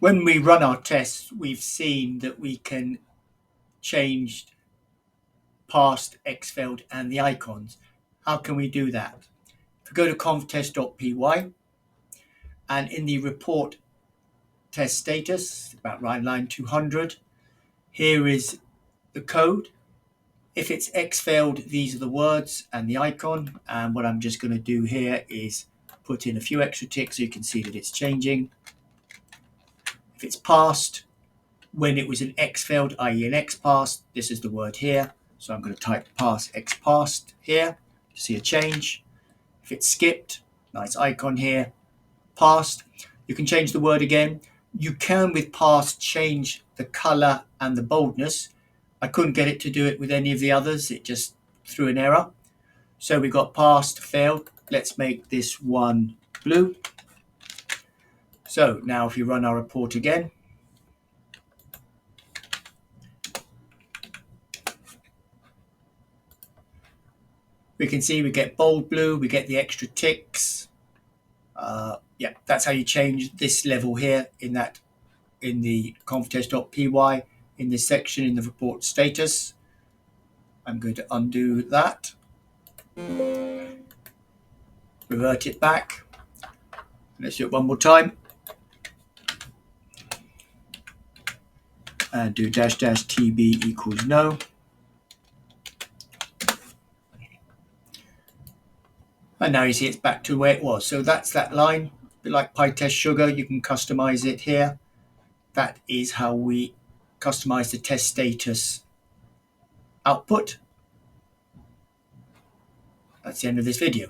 When we run our tests, we've seen that we can change past, xfailed, and the icons. How can we do that? If we go to conftest.py, and in the report test status, about line 200, here is the code. If it's xfailed, these are the words and the icon. And what I'm just going to do here is put in a few extra ticks so you can see that it's changing. If it's passed, when it was an xfailed, i.e. an x passed, this is the word here. So I'm going to type pass x passed here to see a change. If it's skipped, nice icon here, passed. You can change the word again. You can, with passed, change the color and the boldness. I couldn't get it to do it with any of the others. It just threw an error. So we got passed, failed. Let's make this one blue. So now if you run our report again, we can see we get bold blue, we get the extra ticks. Yeah, that's how you change this level here in the conftest.py in this section in the report status. I'm going to undo that, revert it back. Let's do it one more time. And do --tb equals no. And now you see it's back to where it was. So that's that line. A bit like PyTest Sugar, you can customize it here. That is how we customize the test status output. That's the end of this video.